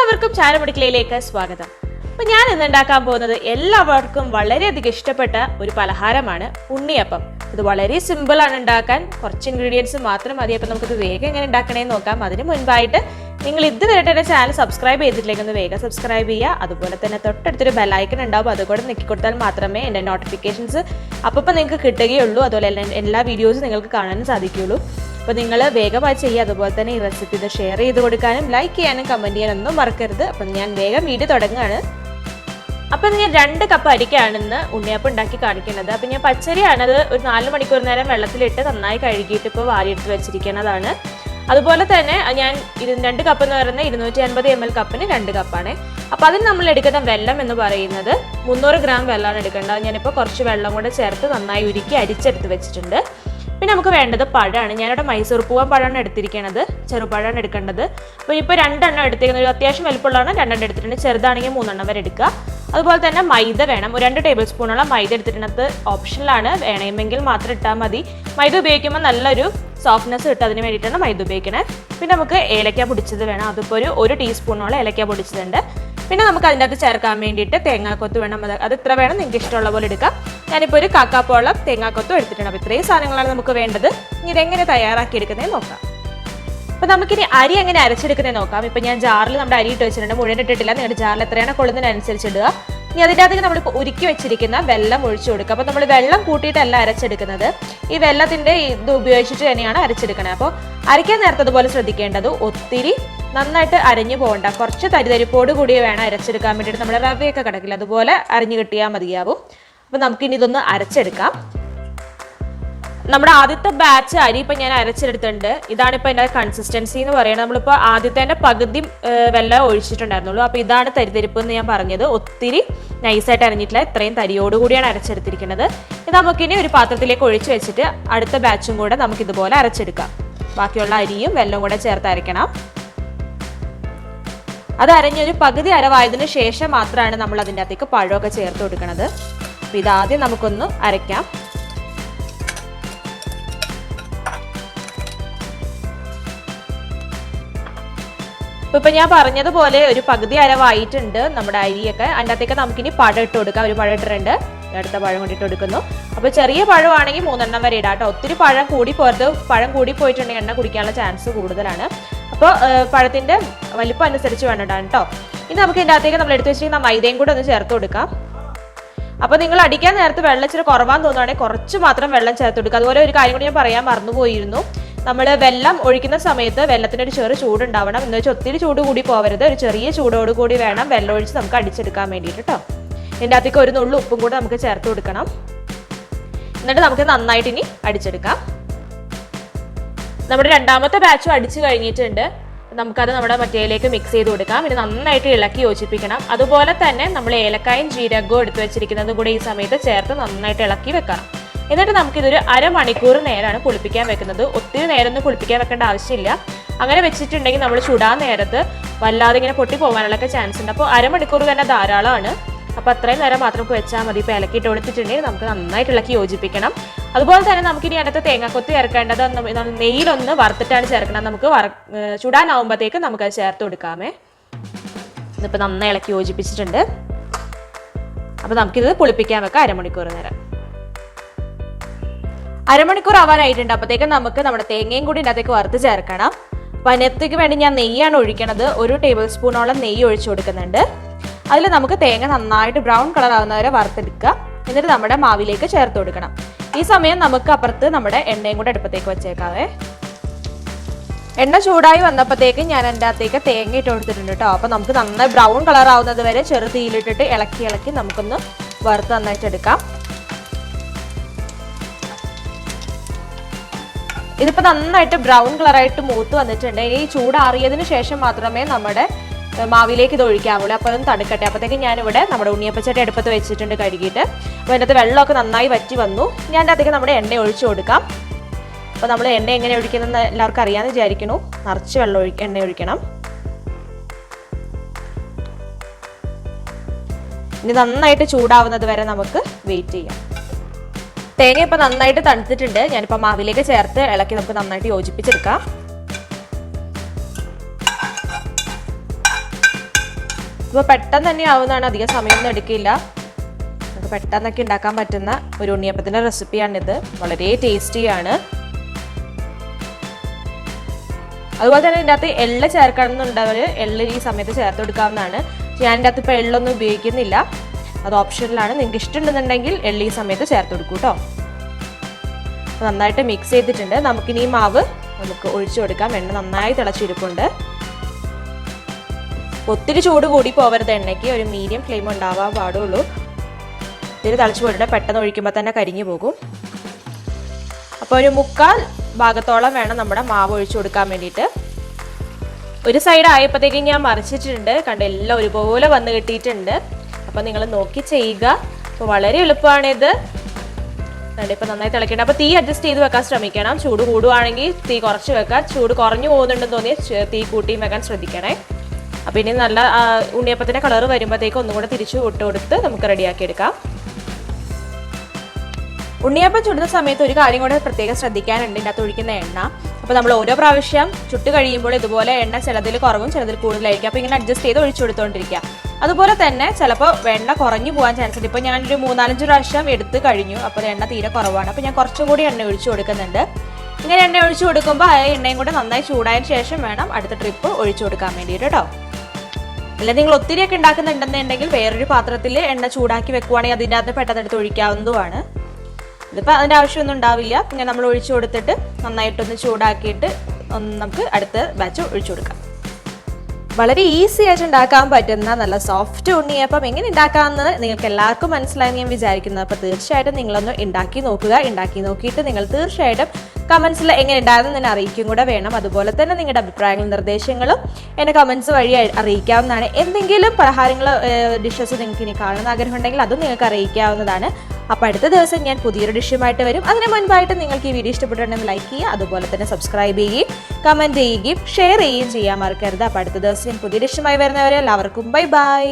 എല്ലാവർക്കും ചാരമടുക്കളയിലേക്ക് സ്വാഗതം. അപ്പോൾ ഞാൻ ഇന്ന് ഉണ്ടാക്കാൻ പോകുന്നത് എല്ലാവർക്കും വളരെയധികം ഇഷ്ടപ്പെട്ട ഒരു പലഹാരമാണ് ഉണ്ണിയപ്പം. ഇത് വളരെ സിമ്പിൾ ആണ് ഉണ്ടാക്കാൻ, കുറച്ച് ഇൻഗ്രീഡിയൻസ് മാത്രം മതി. അപ്പോൾ നമുക്കിത് വേഗം എങ്ങനെ ഉണ്ടാക്കണേന്ന് നോക്കാം. അതിന് മുൻപായിട്ട് നിങ്ങൾ ഇതുവരെ എൻ്റെ ചാനൽ സബ്സ്ക്രൈബ് ചെയ്തിട്ടില്ലെങ്കിൽ ഒന്ന് വേഗം സബ്സ്ക്രൈബ് ചെയ്യുക. അതുപോലെ തന്നെ തൊട്ടടുത്തൊരു ബെല്ലൈക്കൺ ഉണ്ടാവും, അതുകൂടെ നെക്കി കൊടുത്താൽ മാത്രമേ എൻ്റെ നോട്ടിഫിക്കേഷൻസ് അപ്പം നിങ്ങൾക്ക് കിട്ടുകയുള്ളൂ. അതുപോലെ എല്ലാ വീഡിയോസും നിങ്ങൾക്ക് കാണാനും സാധിക്കുകയുള്ളൂ. അപ്പോൾ നിങ്ങൾ വേഗമായി ചെയ്യുക. അതുപോലെ തന്നെ ഈ റെസിപ്പി ഇത് ഷെയർ ചെയ്ത് കൊടുക്കാനും ലൈക്ക് ചെയ്യാനും കമൻറ്റ് ചെയ്യാനൊന്നും മറക്കരുത്. അപ്പം ഞാൻ വേഗം വീഡിയോ തുടങ്ങുകയാണ്. അപ്പം ഞാൻ 2 കപ്പ് അരിക്കാണെന്ന് ഉണ്ണിയപ്പം ഉണ്ടാക്കി കാണിക്കുന്നത്. അപ്പം ഞാൻ പച്ചരിയാണത് ഒരു 4 മണിക്കൂർ നേരം വെള്ളത്തിലിട്ട് നന്നായി കഴുകിയിട്ട് ഇപ്പോൾ വാരിയെടുത്ത് വെച്ചിരിക്കുന്നതാണ്. അതുപോലെ തന്നെ ഞാൻ 2 കപ്പ് എന്ന് പറയുന്നത് 250 ml കപ്പിന് 2 കപ്പാണ്. അപ്പോൾ അതിന് നമ്മൾ എടുക്കുന്ന വെള്ളം എന്ന് പറയുന്നത് 300 ഗ്രാം വെള്ളമാണ് എടുക്കേണ്ടത്. ഞാനിപ്പോൾ കുറച്ച് വെള്ളം കൂടെ ചേർത്ത് നന്നായി ഉരുക്കി അരിച്ചെടുത്ത് വെച്ചിട്ടുണ്ട്. പിന്നെ നമുക്ക് വേണ്ടത് പഴമാണ്. ഞാനിവിടെ മൈസൂർ പൂവൻ പഴമാണ് എടുത്തിരിക്കുന്നത്, ചെറുപഴമാണ് എടുക്കേണ്ടത്. അപ്പോൾ ഇപ്പോൾ 2 എണ്ണം എടുത്തിരിക്കുന്നത്, ഒരു അത്യാവശ്യം വലുപ്പമുള്ളതാണ് 2 എണ്ണം എടുത്തിട്ടുണ്ട്. ചെറുതാണെങ്കിൽ 3 എണ്ണം വരെ എടുക്കുക. അതുപോലെ തന്നെ മൈദ വേണം, ഒരു 2 ടേബിൾ സ്പൂണോളം മൈദ എടുത്തിട്ടുണ്ട്. ഓപ്ഷനിലാണ്, വേണമെങ്കിൽ മാത്രം ഇട്ടാൽ മതി. മൈദ ഉപയോഗിക്കുമ്പോൾ നല്ലൊരു സോഫ്റ്റ്നെസ് കിട്ടും, അതിന് വേണ്ടിയിട്ടാണ് മൈദ ഉപയോഗിക്കണേ. പിന്നെ നമുക്ക് ഏലക്ക പൊടിച്ചത് വേണം, അതിപ്പോൾ ഒരു ടീസ്പൂണോളം ഏലക്ക പൊടിച്ചതുണ്ട്. പിന്നെ നമുക്ക് അതിൻ്റെ അകത്ത് ചേർക്കാൻ വേണ്ടിയിട്ട് തേങ്ങാക്കൊത്ത് വേണം. അത് ഇത്ര വേണം, നിങ്ങൾക്ക് ഇഷ്ടമുള്ള പോലെ എടുക്കാം. ഞാനിപ്പോൾ ഒരു കാക്കാപ്പോളം തേങ്ങാക്കൊത്തും എടുത്തിട്ടുണ്ട്. അപ്പോൾ ഇത്രയും സാധനങ്ങളാണ് നമുക്ക് വേണ്ടത്. ഇനി ഇതെങ്ങനെ തയ്യാറാക്കി എടുക്കുന്നത് നോക്കാം. അപ്പോൾ നമുക്കിനി അരി എങ്ങനെ അരച്ചെടുക്കുന്നത് നോക്കാം. ഇപ്പോൾ ഞാൻ ജാറിൽ നമ്മുടെ അരി ഇട്ട് വെച്ചിട്ടുണ്ട്, മുഴുവൻ ഇട്ടിട്ടില്ല. നിങ്ങളുടെ ജാറിൽ എത്രയാണ് കൊള്ളുന്നതിനനുസരിച്ച് ഇടുക. ഇനി അതിൻ്റെ അകത്തേക്ക് നമ്മളിപ്പോൾ ഉരുക്കി വെച്ചിരിക്കുന്ന വെള്ളം ഒഴിച്ചു കൊടുക്കുക. അപ്പോൾ നമ്മൾ വെള്ളം കൂട്ടിയിട്ടല്ല അരച്ചെടുക്കുന്നത്, ഈ വെള്ളത്തിൻ്റെ ഇത് ഉപയോഗിച്ചിട്ട് തന്നെയാണ് അരച്ചെടുക്കുന്നത്. അപ്പോൾ അരയ്ക്കാൻ നേരത്തതുപോലെ ശ്രദ്ധിക്കേണ്ടത് ഒത്തിരി നന്നായിട്ട് അരഞ്ഞു പോകണ്ട, കുറച്ച് തരിതരിപ്പോട് കൂടി വേണം അരച്ചെടുക്കാൻ വേണ്ടിയിട്ട്. നമ്മുടെ റവയൊക്കെ കിടക്കില്ല, അതുപോലെ അരിഞ്ഞു കിട്ടിയാൽ മതിയാവും. അപ്പോൾ നമുക്കിനി ഇതൊന്ന് അരച്ചെടുക്കാം. നമ്മുടെ ആദ്യത്തെ ബാച്ച് അരി ഇപ്പം ഞാൻ അരച്ചെടുത്തിട്ടുണ്ട്. ഇതാണ് ഇപ്പോൾ എൻ്റെ കൺസിസ്റ്റൻസി എന്ന് പറയുന്നത്. നമ്മളിപ്പോൾ ആദ്യത്തെ പകുതി വെള്ളം ഒഴിച്ചിട്ടുണ്ടായിരുന്നുള്ളൂ. അപ്പോൾ ഇതാണ് തരിതരിപ്പ് എന്ന് ഞാൻ പറഞ്ഞത്. ഒത്തിരി നൈസായിട്ട് അരഞ്ഞിട്ടില്ല, ഇത്രയും തരിയോടുകൂടിയാണ് അരച്ചെടുത്തിരിക്കുന്നത്. ഇത് നമുക്കിനി ഒരു പാത്രത്തിലേക്ക് ഒഴിച്ച് വെച്ചിട്ട് അടുത്ത ബാച്ചും കൂടെ നമുക്കിതുപോലെ അരച്ചെടുക്കാം. ബാക്കിയുള്ള അരിയും വെള്ളവും കൂടെ ചേർത്ത് അരയ്ക്കണം. അത് അരഞ്ഞൊരു പകുതി അരവായതിനു ശേഷം മാത്രമാണ് നമ്മൾ അതിൻ്റെ അകത്തേക്ക് പഴമൊക്കെ ചേർത്ത് കൊടുക്കുന്നത്. അപ്പോൾ ഇതാദ്യം നമുക്കൊന്ന് അരയ്ക്കാം. ഇപ്പം ഞാൻ പറഞ്ഞതുപോലെ ഒരു പകുതി അരവായിട്ടുണ്ട് നമ്മുടെ അരിയൊക്കെ. അതിൻ്റെ അകത്തേക്ക് നമുക്കിനി പഴം ഇട്ട് കൊടുക്കാം. ഒരു പഴം ഇട്ടിട്ടുണ്ട്, അടുത്ത പഴം കൊണ്ടിട്ട് കൊടുക്കുന്നു. അപ്പോൾ ചെറിയ പഴമാണെങ്കിൽ 3 എണ്ണം വരെ ഇടാം കേട്ടോ. ഒത്തിരി പഴം കൂടി പോയത്, പഴം കൂടി പോയിട്ടുണ്ടെങ്കിൽ എണ്ണ കുടിക്കാനുള്ള ചാൻസ് കൂടുതലാണ്. അപ്പോൾ പഴത്തിൻ്റെ വലിപ്പം അനുസരിച്ച് വേണം ഇടാൻ കേട്ടോ. ഇനി നമുക്ക് ഇതിൻ്റെ അകത്തേക്ക് നമ്മൾ എടുത്ത് വെച്ചിരിക്കുന്ന മൈദയും കൂടെ ഒന്ന് ചേർത്ത് കൊടുക്കാം. അപ്പോൾ നിങ്ങൾ അടിക്കാൻ നേരത്ത് വെള്ളം ഇച്ചിരി കുറവാന്ന് തോന്നുകയാണെങ്കിൽ കുറച്ച് മാത്രം വെള്ളം ചേർത്ത് കൊടുക്കുക. അതുപോലെ ഒരു കാര്യം കൂടി ഞാൻ പറയാൻ മറന്നുപോയിരുന്നു. നമ്മൾ വെള്ളം ഒഴിക്കുന്ന സമയത്ത് വെള്ളത്തിന് ഒരു ചെറു ചൂടുണ്ടാവണം. എന്ന് വെച്ചാൽ ഒത്തിരി ചൂട് കൂടി പോകരുത്, ഒരു ചെറിയ ചൂടോട് കൂടി വേണം വെള്ളം ഒഴിച്ച് നമുക്ക് അടിച്ചെടുക്കാൻ വേണ്ടിയിട്ട് കേട്ടോ. ഇതിൻ്റെ അകത്തേക്ക് ഒരു നുള്ളു ഉപ്പും കൂടെ നമുക്ക് ചേർത്ത് കൊടുക്കണം. എന്നിട്ട് നമുക്ക് നന്നായിട്ട് ഇനി അടിച്ചെടുക്കാം. നമ്മുടെ 2ാമത്തെ ബാച്ചും അടിച്ചു കഴിഞ്ഞിട്ടുണ്ട്. നമുക്കത് നമ്മുടെ മറ്റേലേക്ക് മിക്സ് ചെയ്ത് കൊടുക്കാം. ഇനി നന്നായിട്ട് ഇളക്കി യോജിപ്പിക്കണം. അതുപോലെ തന്നെ നമ്മൾ ഏലക്കായും ജീരകവും എടുത്ത് വെച്ചിരിക്കുന്നതും കൂടെ ഈ സമയത്ത് ചേർത്ത് നന്നായിട്ട് ഇളക്കി വെക്കണം. എന്നിട്ട് നമുക്കിതൊരു അരമണിക്കൂർ നേരമാണ് പുളിപ്പിക്കാൻ വെക്കുന്നത്. ഒത്തിരി നേരം ഒന്നും പുളിപ്പിക്കാൻ വെക്കേണ്ട ആവശ്യമില്ല. അങ്ങനെ വെച്ചിട്ടുണ്ടെങ്കിൽ നമ്മൾ ചുടാൻ നേരത്ത് വല്ലാതെ ഇങ്ങനെ പൊട്ടി പോകാനുള്ളൊക്കെ ചാൻസ് ഉണ്ട്. അപ്പോൾ അരമണിക്കൂർ തന്നെ ധാരാളമാണ്. അപ്പോൾ അത്രയും നേരം മാത്രം വെച്ചാൽ മതി. ഇപ്പോൾ ഇലക്കിയിട്ട് കൊടുത്തിട്ടുണ്ടെങ്കിൽ നമുക്ക് നന്നായിട്ട് ഇളക്കി യോജിപ്പിക്കണം. അതുപോലെ തന്നെ നമുക്കിനി അടുത്ത തേങ്ങാക്കൊത്ത് ചേർക്കേണ്ടത് നെയ്യിലൊന്ന് വറുത്തിട്ടാണ് ചേർക്കണം. നമുക്ക് ചുടാനാവുമ്പോഴത്തേക്ക് നമുക്കത് ചേർത്ത് കൊടുക്കാമേ. ഇതിപ്പോൾ നന്നായി ഇളക്കി യോജിപ്പിച്ചിട്ടുണ്ട്. അപ്പോൾ നമുക്കിത് പുളിപ്പിക്കാൻ വെക്കാം അരമണിക്കൂർ നേരം. അരമണിക്കൂർ ആവാനായിട്ടുണ്ട്. അപ്പോഴത്തേക്കും നമുക്ക് നമ്മുടെ തേങ്ങയും കൂടി ഇതിനകത്തേക്ക് വറുത്ത് ചേർക്കണം. അപ്പോൾ അതിനകത്തേക്ക് വേണ്ടി ഞാൻ നെയ്യാണ് ഒഴിക്കണത്. 1 ടേബിൾ സ്പൂണോളം നെയ്യ് ഒഴിച്ചു കൊടുക്കുന്നുണ്ട്. അതിൽ നമുക്ക് തേങ്ങ നന്നായിട്ട് ബ്രൗൺ കളർ ആവുന്നവരെ വറുത്തെടുക്കുക. എന്നിട്ട് നമ്മുടെ മാവിലേക്ക് ചേർത്ത് കൊടുക്കണം. ഈ സമയം നമുക്ക് അപ്പുറത്ത് നമ്മുടെ എണ്ണയും കൂടെ അടുപ്പത്തേക്ക് വെച്ചേക്കാവേ. എണ്ണ ചൂടായി വന്നപ്പോഴത്തേക്ക് ഞാൻ എൻ്റെ അകത്തേക്ക് തേങ്ങ ഇട്ട് കൊടുത്തിട്ടുണ്ട് കേട്ടോ. അപ്പോൾ നമുക്ക് നന്നായി ബ്രൗൺ കളർ ആവുന്നത് വരെ ചെറു തീയിലിട്ടിട്ട് ഇളക്കി നമുക്കൊന്ന് വറുത്ത് നന്നായിട്ട് എടുക്കാം. ഇതിപ്പോൾ നന്നായിട്ട് ബ്രൗൺ കളറായിട്ട് മൂത്ത് വന്നിട്ടുണ്ട്. ഈ ചൂടാറിയതിന് ശേഷം മാത്രമേ നമ്മുടെ മാവിലേക്ക് ഇത് ഒഴിക്കാവുള്ളൂ. അപ്പോൾ അതൊന്ന് തണുക്കട്ടെ. അപ്പോഴത്തേക്ക് ഞാനിവിടെ നമ്മുടെ ഉണ്ണിയപ്പച്ചട്ടി അടുപ്പത്ത് വെച്ചിട്ടുണ്ട് കഴുകിയിട്ട്. അപ്പോൾ അതിനകത്ത് വെള്ളമൊക്കെ നന്നായി വറ്റി വന്നു. ഞാൻ അതിൻ്റെ അകത്തേക്ക് നമ്മുടെ എണ്ണ ഒഴിച്ചു കൊടുക്കാം. അപ്പോൾ നമ്മൾ എണ്ണ എങ്ങനെ ഒഴിക്കുന്നതെന്ന് എല്ലാവർക്കും അറിയാമെന്ന് വിചാരിക്കുന്നു. നിറച്ച് എണ്ണ ഒഴിക്കണം. ഇനി നന്നായിട്ട് ചൂടാവുന്നത് വരെ നമുക്ക് വെയിറ്റ് ചെയ്യാം. തേങ്ങ ഇപ്പോൾ നന്നായിട്ട് തണുത്തിട്ടുണ്ട്. ഞാനിപ്പോൾ മാവിലേക്ക് ചേർത്ത് ഇളക്കി നമുക്ക് നന്നായിട്ട് യോജിപ്പിച്ചെടുക്കാം. ഇപ്പോൾ പെട്ടെന്ന് തന്നെ ആവുന്നതാണ്, അധികം സമയമൊന്നും എടുക്കില്ല. നമുക്ക് പെട്ടെന്നൊക്കെ ഉണ്ടാക്കാൻ പറ്റുന്ന ഒരു ഉണ്ണിയപ്പത്തിൻ്റെ റെസിപ്പിയാണിത്. വളരെ ടേസ്റ്റിയാണ്. അതുപോലെ തന്നെ ഇതിൻ്റെ അകത്ത് എള്ള് ചേർക്കണമെന്നുണ്ടവർ എള്ള് ഈ സമയത്ത് ചേർത്ത് കൊടുക്കാവുന്നതാണ്. ഞാൻ ഇതിൻ്റെ അകത്ത് ഇപ്പോൾ എള്ളൊന്നും ഉപയോഗിക്കുന്നില്ല, അത് ഓപ്ഷനിലാണ്. നിങ്ങൾക്ക് ഇഷ്ടമുണ്ടെന്നുണ്ടെങ്കിൽ എള്ള് ഈ സമയത്ത് ചേർത്ത് കൊടുക്കൂ കേട്ടോ. നന്നായിട്ട് മിക്സ് ചെയ്തിട്ടുണ്ട്. നമുക്കിനി ഈ മാവ് നമുക്ക് ഒഴിച്ചു കൊടുക്കാം. എണ്ണ നന്നായി തിളച്ചിരിപ്പുണ്ട്. ഒത്തിരി ചൂട് കൂടി പോവരുത് എണ്ണയ്ക്ക്, ഒരു മീഡിയം ഫ്ലെയിം ഉണ്ടാവാൻ പാടുള്ളൂ. ഒത്തിരി തിളച്ച് പോയിട്ട് പെട്ടെന്ന് ഒഴിക്കുമ്പോൾ തന്നെ കരിഞ്ഞു പോകും. അപ്പോൾ ഒരു 3/4 ഭാഗത്തോളം വേണം നമ്മുടെ മാവ് ഒഴിച്ചു കൊടുക്കാൻ വേണ്ടിയിട്ട്. ഒരു സൈഡ് ആയപ്പോഴത്തേക്കും ഞാൻ മറിച്ചിട്ടുണ്ട്. കണ്ട് എല്ലാം ഒരുപോലെ വന്ന് കിട്ടിയിട്ടുണ്ട്. അപ്പോൾ നിങ്ങൾ നോക്കി ചെയ്യുക. അപ്പോൾ വളരെ എളുപ്പമാണിത്. ഇപ്പം നന്നായി തിളക്കണം. അപ്പോൾ തീ അഡ്ജസ്റ്റ് ചെയ്ത് വെക്കാൻ ശ്രമിക്കണം. ചൂട് കൂടുവാണെങ്കിൽ തീ കുറച്ച് വെക്കാം. ചൂട് കുറഞ്ഞു പോകുന്നുണ്ടെന്ന് തോന്നിയാൽ തീ കൂട്ടിയും വെക്കാൻ ശ്രദ്ധിക്കണേ. അപ്പോൾ ഇനി നല്ല ഉണ്ണിയപ്പത്തിൻ്റെ കളർ വരുമ്പോഴത്തേക്ക് ഒന്നും കൂടെ തിരിച്ചു ഇട്ട് കൊടുത്ത് നമുക്ക് റെഡിയാക്കി എടുക്കാം. ഉണ്ണിയപ്പം ചുടുന്ന സമയത്ത് ഒരു കാര്യം കൂടെ പ്രത്യേകം ശ്രദ്ധിക്കാനുണ്ട്, ഇതിൻ്റെ അകത്ത് ഒഴിക്കുന്ന എണ്ണ. അപ്പോൾ നമ്മൾ ഓരോ പ്രാവശ്യം ചുട്ട് കഴിയുമ്പോൾ ഇതുപോലെ എണ്ണ ചിലതിൽ കുറവും ചിലതിൽ കൂടുതലായിരിക്കും. അപ്പോൾ ഇങ്ങനെ അഡ്ജസ്റ്റ് ചെയ്ത് ഒഴിച്ചു കൊടുത്തുകൊണ്ടിരിക്കുക. അതുപോലെ തന്നെ ചിലപ്പോൾ എണ്ണ കുറഞ്ഞു പോകാൻ ചാൻസ് ഉണ്ട്. ഇപ്പോൾ ഞാനൊരു 3-4 പ്രാവശ്യം എടുത്ത് കഴിഞ്ഞു. അപ്പോൾ എണ്ണ തീരെ കുറവാണ്. അപ്പോൾ ഞാൻ കുറച്ചും കൂടി എണ്ണ ഒഴിച്ചു കൊടുക്കുന്നുണ്ട്. ഇങ്ങനെ എണ്ണ ഒഴിച്ചു കൊടുക്കുമ്പോൾ ആ എണ്ണയും കൂടെ നന്നായി ചൂടായതിന് ശേഷം വേണം അടുത്ത ട്രിപ്പ് ഒഴിച്ചു കൊടുക്കാൻ വേണ്ടിയിട്ട് കേട്ടോ. അല്ല നിങ്ങൾ ഒത്തിരിയൊക്കെ ഉണ്ടാക്കുന്നുണ്ടെന്നുണ്ടെങ്കിൽ വേറൊരു പാത്രത്തിൽ എണ്ണ ചൂടാക്കി വെക്കുവാണെങ്കിൽ അതിൻ്റെ അകത്ത് പെട്ടെന്ന് എടുത്ത് ഒഴിക്കാവുന്നതുമാണ്. ഇതിപ്പോൾ അതിൻ്റെ ആവശ്യമൊന്നും ഉണ്ടാവില്ല. പിന്നെ നമ്മൾ ഒഴിച്ചു കൊടുത്തിട്ട് നന്നായിട്ടൊന്ന് ചൂടാക്കിയിട്ട് നമുക്ക് അടുത്ത ബാച്ച് ഒഴിച്ചു കൊടുക്കാം. വളരെ ഈസി ആയിട്ട് ഉണ്ടാക്കാൻ പറ്റുന്ന നല്ല സോഫ്റ്റ് ഉണ്ണിയപ്പം എങ്ങനെ ഉണ്ടാക്കാമെന്ന് നിങ്ങൾക്ക് എല്ലാവർക്കും മനസ്സിലായെന്ന് ഞാൻ വിചാരിക്കുന്നു. അപ്പോൾ തീർച്ചയായിട്ടും നിങ്ങളൊന്ന് ഉണ്ടാക്കി നോക്കുക. ഉണ്ടാക്കി നോക്കിയിട്ട് നിങ്ങൾ തീർച്ചയായിട്ടും കമൻസിൽ എങ്ങനെ ഉണ്ടാകുമെന്ന് തന്നെ അറിയിക്കും കൂടെ വേണം. അതുപോലെ തന്നെ നിങ്ങളുടെ അഭിപ്രായങ്ങളും നിർദ്ദേശങ്ങളും എന്നെ കമൻസ് വഴി അറിയിക്കാവുന്നതാണ്. എന്തെങ്കിലും പലഹാരങ്ങൾ ഡിഷസ് നിങ്ങൾക്ക് ഇനി കാണുന്ന ആഗ്രഹം ഉണ്ടെങ്കിൽ അതും നിങ്ങൾക്ക് അറിയിക്കാവുന്നതാണ്. അപ്പോൾ അടുത്ത ദിവസം ഞാൻ പുതിയൊരു ഡിഷുമായിട്ട് വരും. അതിന് മുൻപായിട്ട് നിങ്ങൾക്ക് ഈ വീഡിയോ ഇഷ്ടപ്പെട്ടിട്ടുണ്ടെങ്കിൽ ലൈക്ക് ചെയ്യുക. അതുപോലെ തന്നെ സബ്സ്ക്രൈബ് ചെയ്യുകയും കമൻറ്റ് ചെയ്യുകയും ഷെയർ ചെയ്യുകയും ചെയ്യാൻ മറക്കരുത്. അപ്പോൾ അടുത്ത ദിവസം ഞാൻ പുതിയ ഡിഷുമായി വരുന്നവരെ എല്ലാവർക്കും ബൈ ബൈ.